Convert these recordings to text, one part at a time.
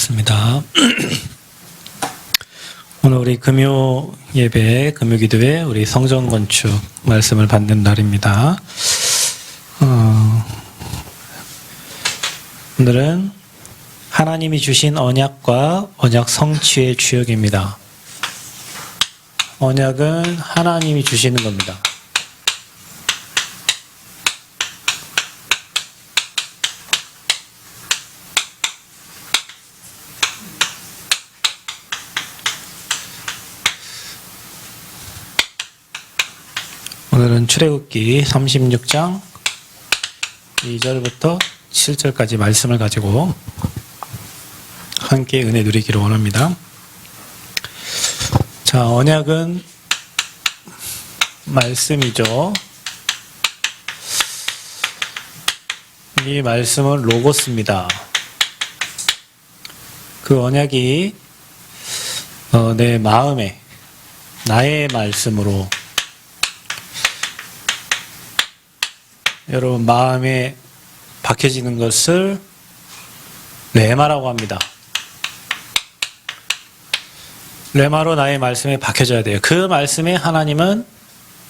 반갑습니다. 오늘 우리 금요 예배, 금요 기도회 우리 성전 건축 말씀을 받는 날입니다. 오늘은 하나님이 주신 언약과 언약 성취의 주역입니다. 언약은 하나님이 주시는 겁니다. 오늘은 출애굽기 36장 2절부터 7절까지 말씀을 가지고 함께 은혜 누리기를 원합니다. 자, 언약은 말씀이죠. 이 말씀은 로고스입니다. 그 언약이 내 마음에 나의 말씀으로 여러분 마음에 박혀지는 것을 레마라고 합니다. 레마로 나의 말씀에 박혀져야 돼요. 그 말씀에 하나님은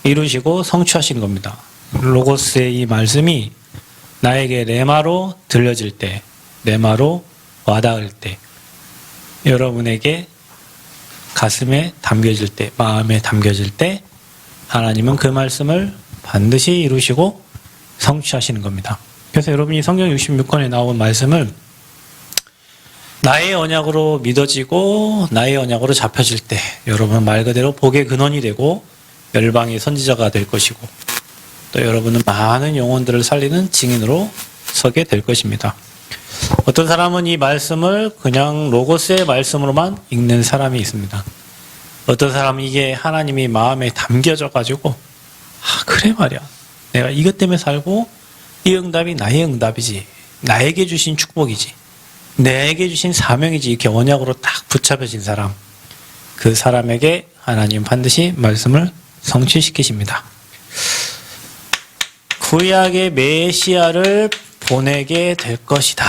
이루시고 성취하시는 겁니다. 로고스의 이 말씀이 나에게 레마로 들려질 때, 레마로 와닿을 때, 여러분에게 가슴에 담겨질 때, 마음에 담겨질 때 하나님은 그 말씀을 반드시 이루시고 성취하시는 겁니다. 그래서 여러분이 성경 66권에 나온 말씀을 나의 언약으로 믿어지고 나의 언약으로 잡혀질 때 여러분은 말 그대로 복의 근원이 되고 열방의 선지자가 될 것이고 또 여러분은 많은 영혼들을 살리는 증인으로 서게 될 것입니다. 어떤 사람은 이 말씀을 그냥 로고스의 말씀으로만 읽는 사람이 있습니다. 어떤 사람은 이게 하나님이 마음에 담겨져 가지고 그래 말이야. 내가 이것 때문에 살고 이 응답이 나의 응답이지. 나에게 주신 축복이지. 내게 주신 사명이지. 이렇게 언약으로 딱 붙잡혀진 사람. 그 사람에게 하나님 반드시 말씀을 성취시키십니다. 구약의 메시아를 보내게 될 것이다.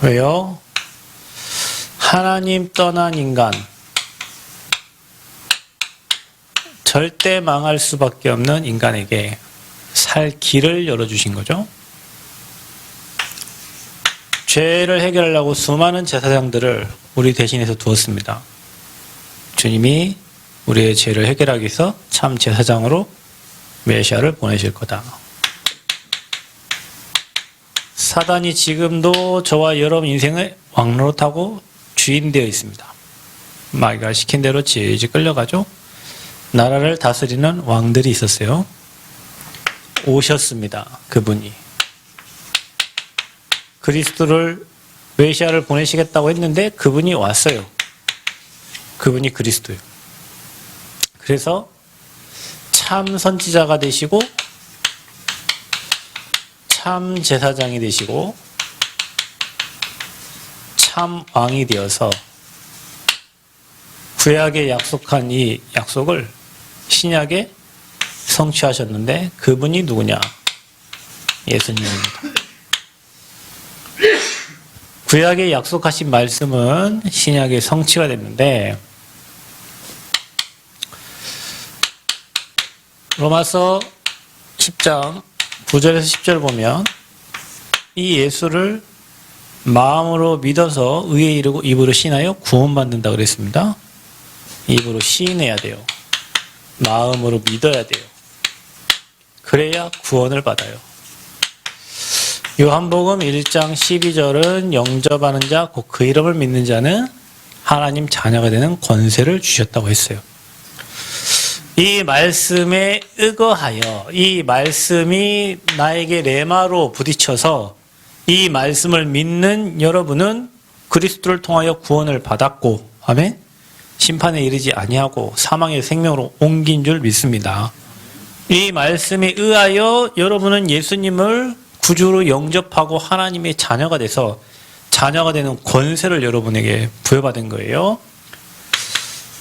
왜요? 하나님 떠난 인간. 절대 망할 수밖에 없는 인간에게 살 길을 열어주신 거죠. 죄를 해결하려고 수많은 제사장들을 우리 대신해서 두었습니다. 주님이 우리의 죄를 해결하기 위해서 참 제사장으로 메시아를 보내실 거다. 사단이 지금도 저와 여러분 인생을 왕노릇하고 주인되어 있습니다. 마귀가 시킨 대로 질질 끌려가죠. 나라를 다스리는 왕들이 있었어요. 오셨습니다. 그분이. 그리스도를 메시아를 보내시겠다고 했는데 그분이 왔어요. 그분이 그리스도예요. 그래서 참 선지자가 되시고 참 제사장이 되시고 참 왕이 되어서 구약에 약속한 이 약속을 신약에 성취하셨는데 그분이 누구냐? 예수님입니다. 구약에 약속하신 말씀은 신약에 성취가 됐는데 로마서 10장 9절에서 10절 보면 이 예수를 마음으로 믿어서 의에 이르고 입으로 신하여 구원받는다 그랬습니다. 입으로 시인해야 돼요. 마음으로 믿어야 돼요. 그래야 구원을 받아요. 요한복음 1장 12절은 영접하는 자, 곧 그 이름을 믿는 자는 하나님 자녀가 되는 권세를 주셨다고 했어요. 이 말씀에 의거하여 이 말씀이 나에게 레마로 부딪혀서 이 말씀을 믿는 여러분은 그리스도를 통하여 구원을 받았고, 아멘? 심판에 이르지 아니하고 사망의 생명으로 옮긴 줄 믿습니다. 이 말씀에 의하여 여러분은 예수님을 구주로 영접하고 하나님의 자녀가 돼서 자녀가 되는 권세를 여러분에게 부여받은 거예요.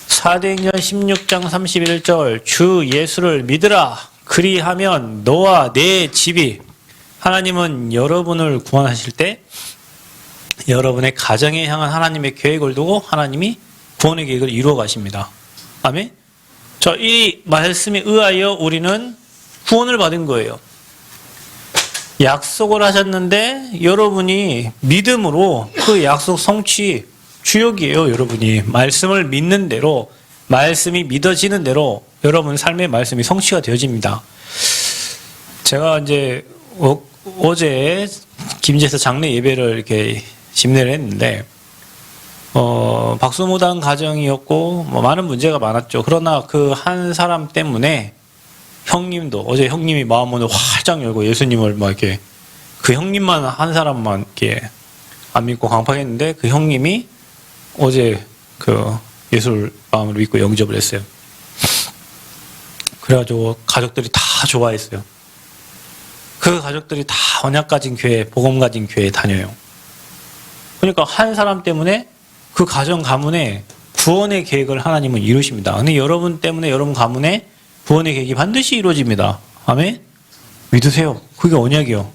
사도행전 16장 31절 주 예수를 믿으라. 그리하면 너와 내 집이, 하나님은 여러분을 구원하실 때 여러분의 가정에 향한 하나님의 계획을 두고 하나님이 구원의 계획을 이루어 가십니다. 아멘? 자, 이 말씀에 의하여 우리는 구원을 받은 거예요. 약속을 하셨는데 여러분이 믿음으로 그 약속 성취 주역이에요. 여러분이 말씀을 믿는 대로, 말씀이 믿어지는 대로 여러분 삶의 말씀이 성취가 되어집니다. 제가 이제 어제 김제에서 장례 예배를 이렇게 집례를 했는데 박수무당 가정이었고 뭐 많은 문제가 많았죠. 그러나 그 한 사람 때문에 형님도 어제 형님이 마음문을 활짝 열고 예수님을 막 이렇게 그 형님만 한 사람만 이렇게 안 믿고 강팍했는데 그 형님이 어제 그 예수를 마음으로 믿고 영접을 했어요. 그래가지고 가족들이 다 좋아했어요. 그 가족들이 다 언약 가진 교회, 복음 가진 교회에 다녀요. 그러니까 한 사람 때문에 그 가정 가문에 구원의 계획을 하나님은 이루십니다. 근데 여러분 때문에 여러분 가문에 구원의 계획이 반드시 이루어집니다. 아멘? 믿으세요. 그게 언약이요.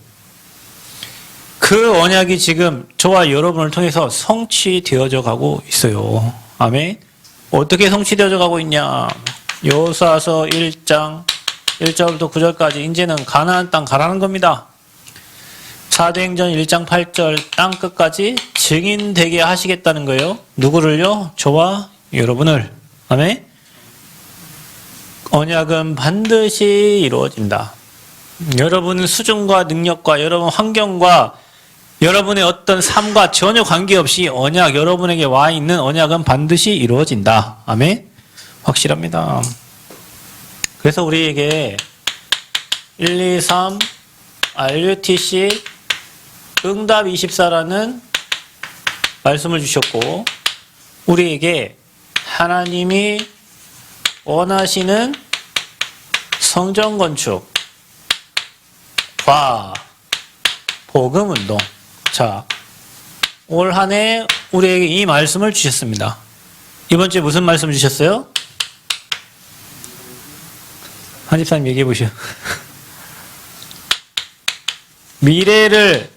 그 언약이 지금 저와 여러분을 통해서 성취되어져 가고 있어요. 아멘? 어떻게 성취되어져 가고 있냐? 여호수아서 1장 1절부터 9절까지 이제는 가나안 땅 가라는 겁니다. 사도행전 1장 8절 땅 끝까지 증인되게 하시겠다는 거예요. 누구를요? 저와 여러분을. 아멘? 언약은 반드시 이루어진다. 여러분 수준과 능력과 여러분 환경과 여러분의 어떤 삶과 전혀 관계없이 언약, 여러분에게 와 있는 언약은 반드시 이루어진다. 아멘? 확실합니다. 그래서 우리에게 123 RUTC 응답 24라는 말씀을 주셨고 우리에게 하나님이 원하시는 성전 건축과 복음 운동. 자, 올 한 해 우리에게 이 말씀을 주셨습니다. 이번 주에 무슨 말씀 주셨어요? 한 집사님 얘기해 보시오. 미래를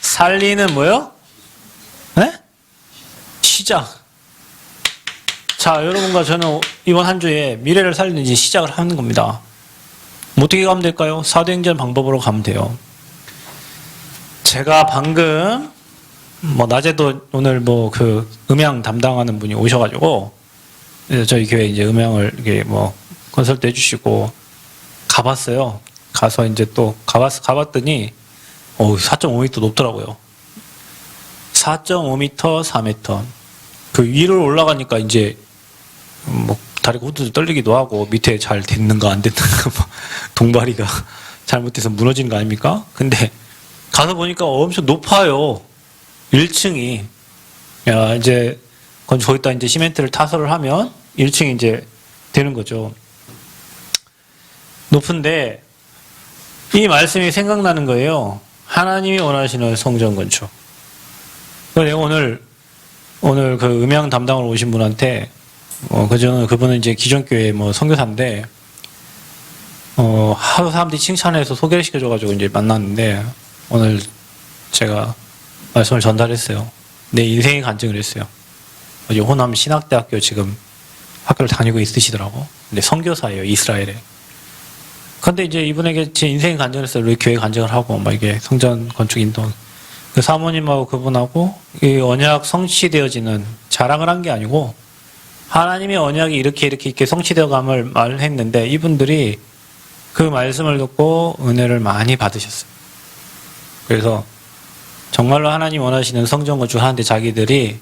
살리는 뭐요? 네? 시작. 자, 여러분과 저는 이번 한 주에 미래를 살리는 이제 시작을 하는 겁니다. 어떻게 가면 될까요? 사도행전 방법으로 가면 돼요. 제가 방금 낮에도 오늘 그 음향 담당하는 분이 오셔가지고 저희 교회 이제 음향을 이렇게 컨설트 해주시고 가봤어요. 가서 이제 또 가봤더니 4.5m 높더라고요. 4.5m, 4m. 그 위로 올라가니까 이제 다리가 후두둑 떨리기도 하고 밑에 잘 됐는가 안 됐는가 동바리가 잘못돼서 무너지는 거 아닙니까? 근데 가서 보니까 엄청 높아요. 1층이. 야, 이제 거기다 이제 시멘트를 타설을 하면 1층이 이제 되는 거죠. 높은데 이 말씀이 생각나는 거예요. 하나님이 원하시는 성전 건축. 그래서 오늘 그 음향 담당으로 오신 분한테 그분은 이제 기존 교회 선교사인데 하루 사람들이 칭찬해서 소개를 시켜줘가지고 이제 만났는데 오늘 제가 말씀을 전달했어요. 내 인생의 간증을 했어요. 어제 호남 신학대학교 지금 학교를 다니고 있으시더라고. 근데 선교사예요, 이스라엘에. 근데 이제 이분에게 제 인생의 간증을 했어요. 우리 교회 간증을 하고 이게 성전 건축 인도. 그 사모님하고 그분하고 이 언약 성취되어지는 자랑을 한 게 아니고 하나님의 언약이 이렇게 성취되어 감을 말했는데 이분들이 그 말씀을 듣고 은혜를 많이 받으셨어요. 그래서 정말로 하나님 원하시는 성전 건축 하는데 자기들이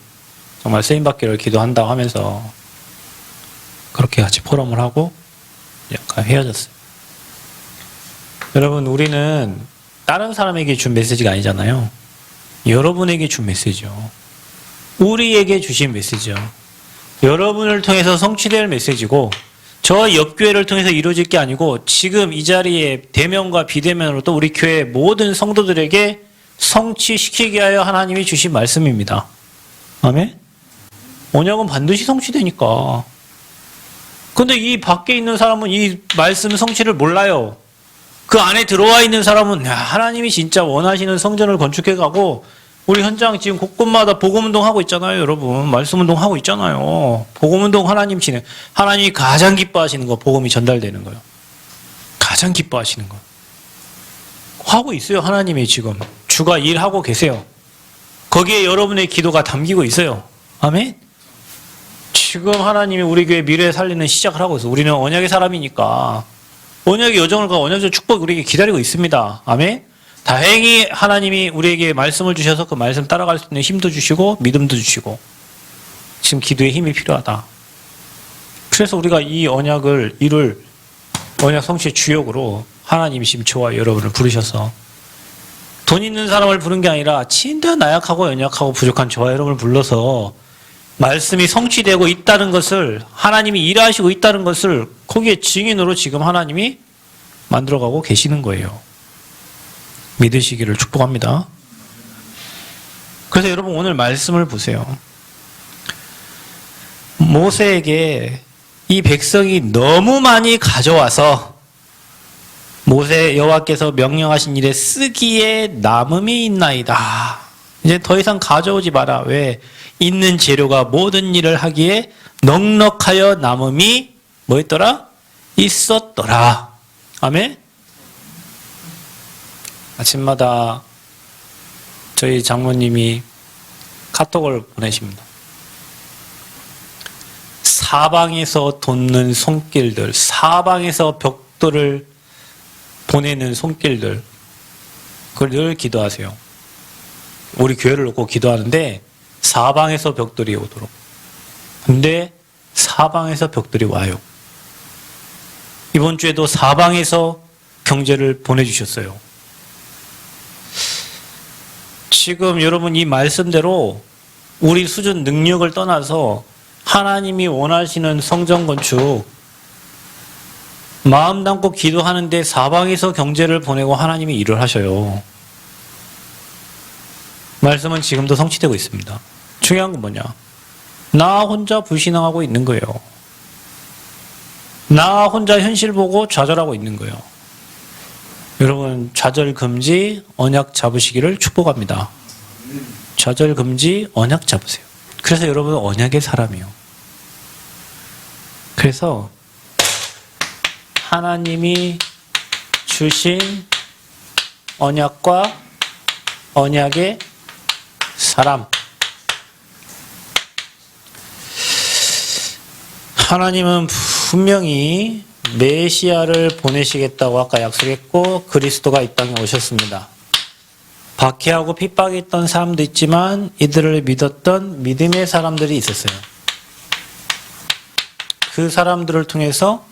정말 쓰임받기를 기도한다고 하면서 그렇게 같이 포럼을 하고 약간 헤어졌어요. 여러분, 우리는 다른 사람에게 준 메시지가 아니잖아요. 여러분에게 준 메시지죠. 우리에게 주신 메시지죠. 여러분을 통해서 성취될 메시지고 저 옆교회를 통해서 이루어질 게 아니고 지금 이 자리에 대면과 비대면으로 또 우리 교회 모든 성도들에게 성취시키게 하여 하나님이 주신 말씀입니다. 아멘? 언약은 반드시 성취되니까. 근데 이 밖에 있는 사람은 이 말씀 성취를 몰라요. 그 안에 들어와 있는 사람은 하나님이 진짜 원하시는 성전을 건축해가고 우리 현장 지금 곳곳마다 복음운동 하고 있잖아요, 여러분. 말씀운동 하고 있잖아요. 복음운동 하나님 진행. 하나님이 가장 기뻐하시는 거, 복음이 전달되는 거예요. 가장 기뻐하시는 거. 하고 있어요, 하나님이 지금. 주가 일하고 계세요. 거기에 여러분의 기도가 담기고 있어요. 아멘? 지금 하나님이 우리 교회 미래 살리는 시작을 하고 있어요. 우리는 언약의 사람이니까. 언약의 여정을 가 언약의 축복이 우리에게 기다리고 있습니다. 아멘? 다행히 하나님이 우리에게 말씀을 주셔서 그 말씀 따라갈 수 있는 힘도 주시고 믿음도 주시고 지금 기도에 힘이 필요하다. 그래서 우리가 이 언약을 이룰 언약 성취의 주역으로 하나님이 지금 저와 여러분을 부르셔서 돈 있는 사람을 부른 게 아니라 진짜 나약하고 연약하고 부족한 저와 여러분을 불러서 말씀이 성취되고 있다는 것을 하나님이 일하시고 있다는 것을 거기에 증인으로 지금 하나님이 만들어가고 계시는 거예요. 믿으시기를 축복합니다. 그래서 여러분 오늘 말씀을 보세요. 모세에게 이 백성이 너무 많이 가져와서 모세 여호와께서 명령하신 일에 쓰기에 남음이 있나이다. 이제 더 이상 가져오지 마라. 왜? 있는 재료가 모든 일을 하기에 넉넉하여 남음이 뭐였더라? 있었더라. 아멘? 아침마다 저희 장모님이 카톡을 보내십니다. 사방에서 돋는 손길들, 사방에서 벽돌을 보내는 손길들, 그걸 늘 기도하세요. 우리 교회를 놓고 기도하는데 사방에서 벽돌이 오도록. 근데 사방에서 벽돌이 와요. 이번 주에도 사방에서 경제를 보내주셨어요. 지금 여러분 이 말씀대로 우리 수준 능력을 떠나서 하나님이 원하시는 성전 건축 마음 담고 기도하는데 사방에서 경제를 보내고 하나님이 일을 하셔요. 말씀은 지금도 성취되고 있습니다. 중요한 건 뭐냐? 나 혼자 불신앙하고 있는 거예요. 나 혼자 현실 보고 좌절하고 있는 거예요. 여러분 좌절 금지 언약 잡으시기를 축복합니다. 좌절 금지 언약 잡으세요. 그래서 여러분 언약의 사람이에요. 그래서 하나님이 주신 언약과 언약의 사람. 하나님은 분명히 메시아를 보내시겠다고 아까 약속했고 그리스도가 이 땅에 오셨습니다. 박해하고 핍박했던 사람도 있지만 이들을 믿었던 믿음의 사람들이 있었어요. 그 사람들을 통해서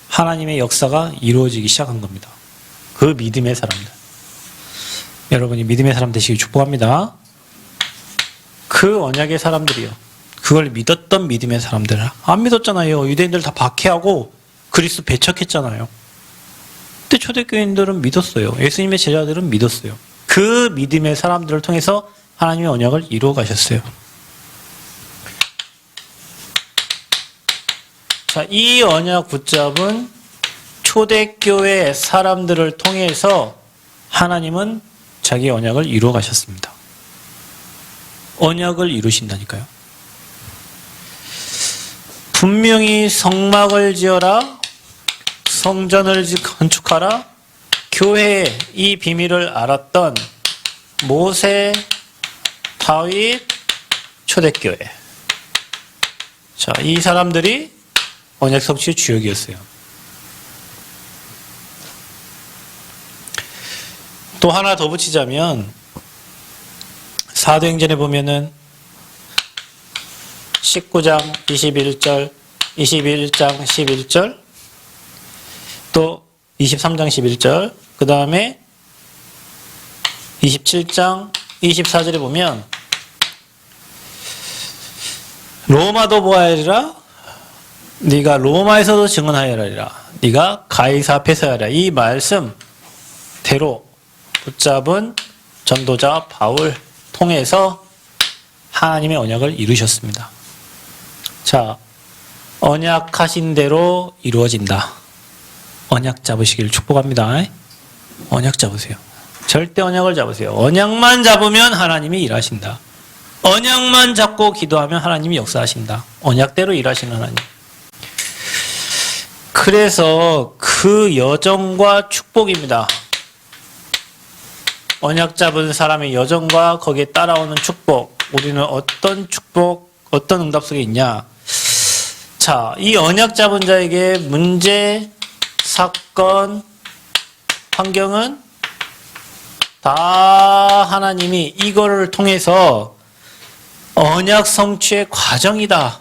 하나님의 역사가 이루어지기 시작한 겁니다. 그 믿음의 사람들. 여러분이 믿음의 사람 되시길 축복합니다. 그 언약의 사람들이요. 그걸 믿었던 믿음의 사람들. 안 믿었잖아요. 유대인들 다 박해하고 그리스도 배척했잖아요. 근데 초대교인들은 믿었어요. 예수님의 제자들은 믿었어요. 그 믿음의 사람들을 통해서 하나님의 언약을 이루어 가셨어요. 자, 이 언약 붙잡은 초대교회 사람들을 통해서 하나님은 자기 언약을 이루어 가셨습니다. 언약을 이루신다니까요. 분명히 성막을 지어라, 성전을 건축하라, 교회의 이 비밀을 알았던 모세, 다윗, 초대교회. 자, 이 사람들이 언약 성취의 주역이었어요. 또 하나 더 붙이자면 사도행전에 보면은 19장 21절, 21장 11절, 또 23장 11절, 그 다음에 27장 24절에 보면 로마도 보아야리라, 네가 로마에서도 증언하여라리라, 네가 가이사 앞에서 하라. 이 말씀대로 붙잡은 전도자 바울 통해서 하나님의 언약을 이루셨습니다. 자, 언약하신 대로 이루어진다. 언약 잡으시길 축복합니다. 언약 잡으세요. 절대 언약을 잡으세요. 언약만 잡으면 하나님이 일하신다. 언약만 잡고 기도하면 하나님이 역사하신다. 언약대로 일하시는 하나님. 그래서 그 여정과 축복입니다. 언약 잡은 사람의 여정과 거기에 따라오는 축복. 우리는 어떤 축복, 어떤 응답 속에 있냐? 자, 이 언약 잡은 자에게 문제, 사건, 환경은 다 하나님이 이거를 통해서 언약 성취의 과정이다.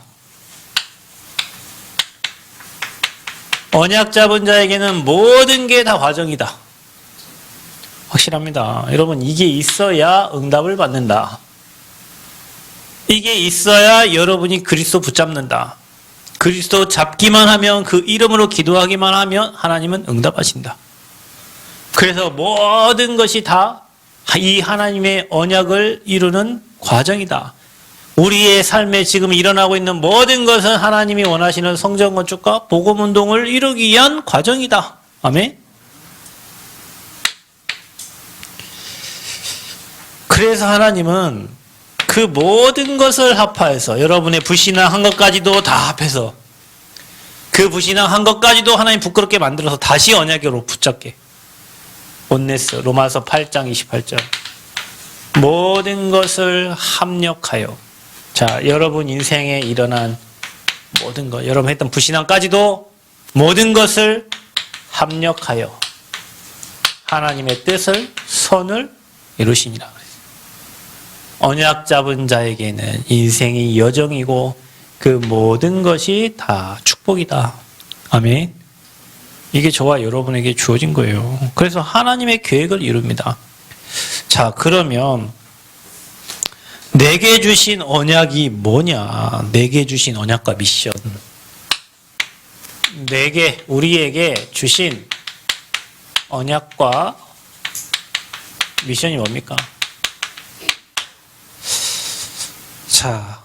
언약 잡은 자에게는 모든 게 다 과정이다. 확실합니다. 여러분, 이게 있어야 응답을 받는다. 이게 있어야 여러분이 그리스도 붙잡는다. 그리스도 잡기만 하면, 그 이름으로 기도하기만 하면 하나님은 응답하신다. 그래서 모든 것이 다 이 하나님의 언약을 이루는 과정이다. 우리의 삶에 지금 일어나고 있는 모든 것은 하나님이 원하시는 성전 건축과 복음 운동을 이루기 위한 과정이다. 아멘. 그래서 하나님은 그 모든 것을 합하여서 여러분의 불신앙한 것까지도 다 합해서 그 불신앙한 것까지도 하나님 부끄럽게 만들어서 다시 언약으로 붙잡게. 온네스 로마서 8장 28절. 모든 것을 합력하여. 자, 여러분 인생에 일어난 모든 것, 여러분 했던 불신앙까지도 모든 것을 합력하여 하나님의 뜻을, 선을 이루시니라. 언약 잡은 자에게는 인생이 여정이고 그 모든 것이 다 축복이다. 아멘. 이게 저와 여러분에게 주어진 거예요. 그래서 하나님의 계획을 이룹니다. 자, 그러면 내게 주신 언약이 뭐냐? 내게 주신 언약과 미션. 우리에게 주신 언약과 미션이 뭡니까? 자,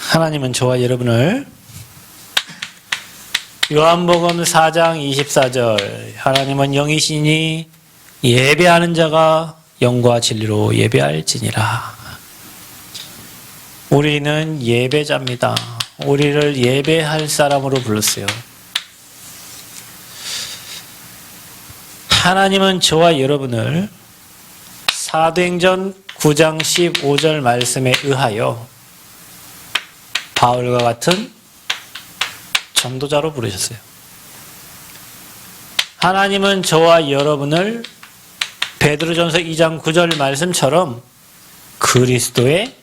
하나님은 저와 여러분을 요한복음 4장 24절 하나님은 영이시니 예배하는 자가 영과 진리로 예배할지니라. 우리는 예배자입니다. 우리를 예배할 사람으로 불렀어요. 하나님은 저와 여러분을 사도행전 9장 15절 말씀에 의하여 바울과 같은 전도자로 부르셨어요. 하나님은 저와 여러분을 베드로전서 2장 9절 말씀처럼 그리스도의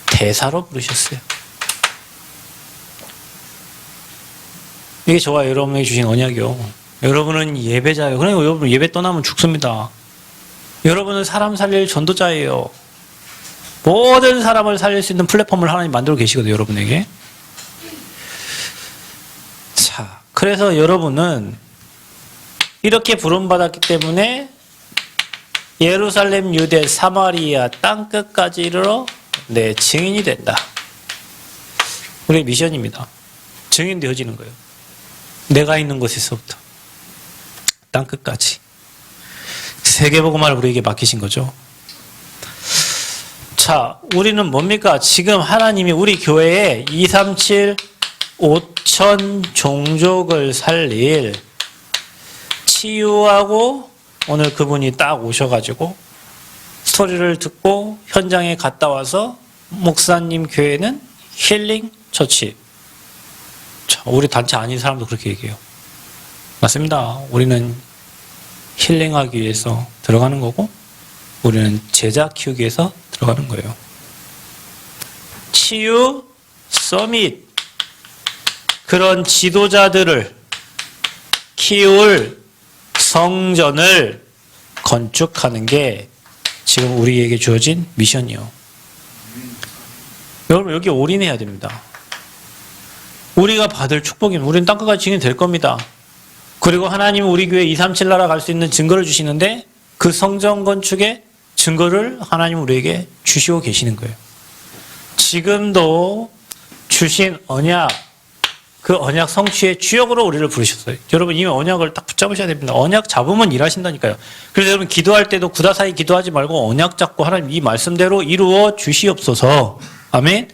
대사로 부르셨어요. 이게 저와 여러분에게 주신 언약이요. 여러분은 예배자예요. 그러니까 여러분 예배 떠나면 죽습니다. 여러분은 사람 살릴 전도자예요. 모든 사람을 살릴 수 있는 플랫폼을 하나님 만들어 계시거든요, 여러분에게. 자, 그래서 여러분은 이렇게 부름받았기 때문에 예루살렘, 유대, 사마리아 땅끝까지 이르러 내 증인이 된다. 우리의 미션입니다. 증인 되어지는 거예요. 내가 있는 곳에서부터 땅끝까지. 세계복음화를 우리에게 맡기신 거죠. 자, 우리는 뭡니까? 지금 하나님이 우리 교회에 237 5천 종족을 살릴 치유하고 오늘 그분이 딱 오셔가지고 스토리를 듣고 현장에 갔다 와서 목사님 교회는 힐링 처치. 자, 우리 단체 아닌 사람도 그렇게 얘기해요. 맞습니다. 우리는 힐링하기 위해서 들어가는 거고 우리는 제자 키우기 위해서 들어가는 거예요. 치유 서밋. 그런 지도자들을 키울 성전을 건축하는 게 지금 우리에게 주어진 미션이요. 여러분 여기 올인해야 됩니다. 우리가 받을 축복입니다. 우리는 땅끝까지 증인 될 겁니다. 그리고 하나님은 우리 교회 237 나라 갈 수 있는 증거를 주시는데 그 성전 건축의 증거를 하나님은 우리에게 주시고 계시는 거예요. 지금도 주신 언약 그 언약 성취의 주역으로 우리를 부르셨어요. 여러분 이 언약을 딱 붙잡으셔야 됩니다. 언약 잡으면 일하신다니까요. 그래서 여러분 기도할 때도 구다사이 기도하지 말고 언약 잡고 하나님 이 말씀대로 이루어 주시옵소서. 아멘.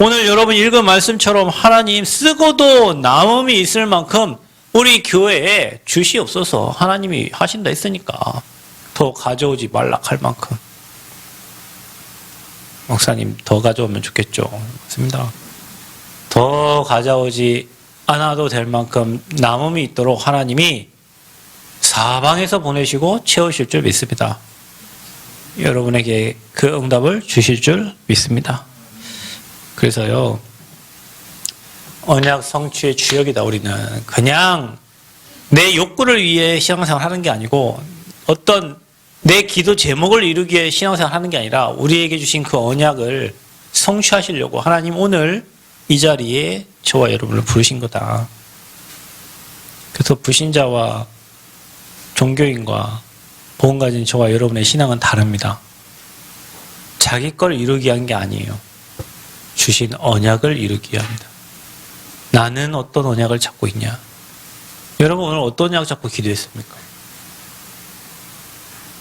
오늘 여러분 읽은 말씀처럼 하나님 쓰고도 남음이 있을 만큼 우리 교회에 주시옵소서. 하나님이 하신다 했으니까 더 가져오지 말라 할 만큼. 목사님 더 가져오면 좋겠죠. 맞습니다. 더 가져오지 않아도 될 만큼 남음이 있도록 하나님이 사방에서 보내시고 채우실 줄 믿습니다. 여러분에게 그 응답을 주실 줄 믿습니다. 그래서요, 언약 성취의 주역이다. 우리는 그냥 내 욕구를 위해 신앙생활 하는 게 아니고 어떤 내 기도 제목을 이루기 위해 신앙생활 하는 게 아니라 우리에게 주신 그 언약을 성취하시려고 하나님 오늘 이 자리에 저와 여러분을 부르신 거다. 그래서 불신자와 종교인과 복음 가진 저와 여러분의 신앙은 다릅니다. 자기 걸 이루기 위한 게 아니에요. 주신 언약을 이루기 위함이다. 나는 어떤 언약을 잡고 있냐? 여러분 오늘 어떤 언약 잡고 기도했습니까?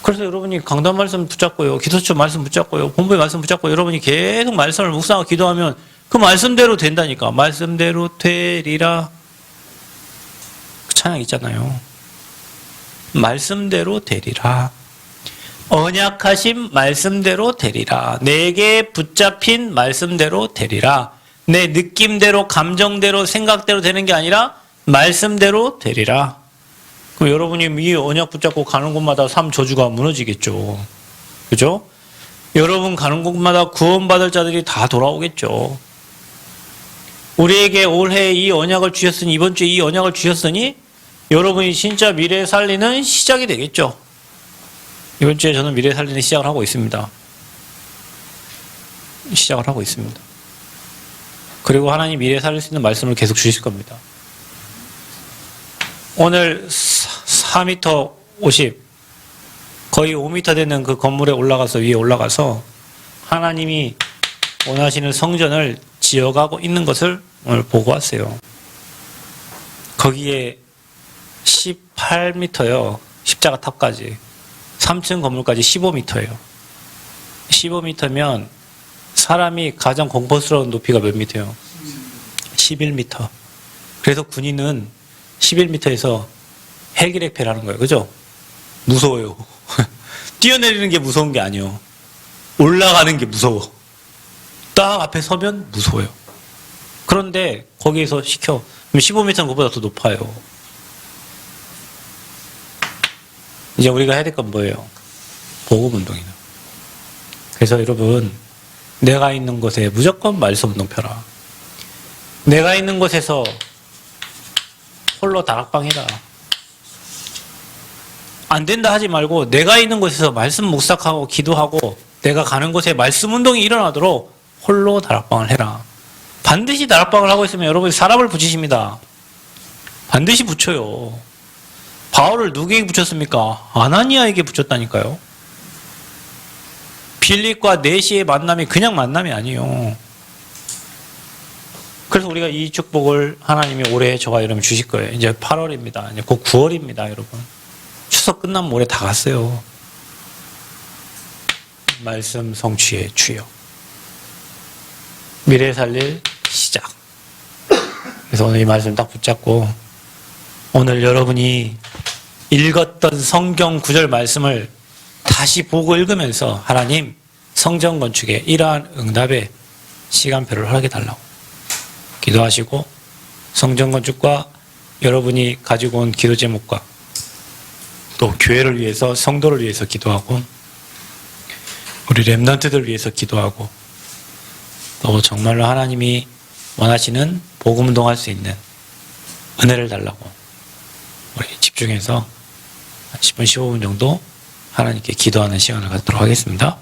그래서 여러분이 강단 말씀 붙잡고요, 기도처 말씀 붙잡고요, 본부의 말씀 붙잡고 여러분이 계속 말씀을 묵상하고 기도하면 그 말씀대로 된다니까. 말씀대로 되리라. 그 찬양 있잖아요. 말씀대로 되리라. 언약하신 말씀대로 되리라. 내게 붙잡힌 말씀대로 되리라. 내 느낌대로, 감정대로, 생각대로 되는 게 아니라 말씀대로 되리라. 그럼 여러분이 이 언약 붙잡고 가는 곳마다 삶 저주가 무너지겠죠. 그죠? 여러분 가는 곳마다 구원받을 자들이 다 돌아오겠죠. 우리에게 올해 이 언약을 주셨으니, 이번 주에 이 언약을 주셨으니 여러분이 진짜 미래 살리는 시작이 되겠죠. 이번 주에 저는 미래 살리는 시작을 하고 있습니다. 시작을 하고 있습니다. 그리고 하나님 미래 살릴 수 있는 말씀을 계속 주실 겁니다. 오늘 4m 50, 거의 5m 되는 그 건물에 올라가서 위에 올라가서 하나님이 원하시는 성전을 지어가고 있는 것을 오늘 보고 왔어요. 거기에 18m요. 십자가 탑까지. 3층 건물까지 15m예요. 15m면 사람이 가장 공포스러운 높이가 몇 미터예요? 11m. 그래서 군인은 11m에서 헬기랩회를 하는 거예요. 그죠? 무서워요. 뛰어내리는 게 무서운 게 아니에요. 올라가는 게 무서워. 딱 앞에 서면 무서워요. 그런데 거기에서 시켜. 15m는 그보다 더 높아요. 이제 우리가 해야 될 건 뭐예요? 보급운동이다. 그래서 여러분, 내가 있는 곳에 무조건 말씀운동 펴라. 내가 있는 곳에서 홀로 다락방 해라. 안 된다 하지 말고 내가 있는 곳에서 말씀 묵상하고 기도하고 내가 가는 곳에 말씀운동이 일어나도록 홀로 다락방을 해라. 반드시 다락방을 하고 있으면 여러분이 사람을 붙이십니다. 반드시 붙여요. 바울을 누구에게 붙였습니까? 아나니아에게 붙였다니까요. 빌립과 네시의 만남이 그냥 만남이 아니에요. 그래서 우리가 이 축복을 하나님이 올해 저와 여러분 주실 거예요. 이제 8월입니다. 이제 곧 9월입니다, 여러분. 추석 끝나면 올해 다 갔어요. 말씀 성취의 주역. 미래 살릴 시작. 그래서 오늘 이 말씀 딱 붙잡고 오늘 여러분이 읽었던 성경 구절 말씀을 다시 보고 읽으면서 하나님 성전 건축에 이러한 응답의 시간표를 허락해 달라고 기도하시고 성전 건축과 여러분이 가지고 온 기도 제목과 또 교회를 위해서 성도를 위해서 기도하고 우리 렘넌트들 위해서 기도하고 또 정말로 하나님이 원하시는 복음 운동할 수 있는 은혜를 달라고 우리 집중해서 10분 15분 정도 하나님께 기도하는 시간을 갖도록 하겠습니다.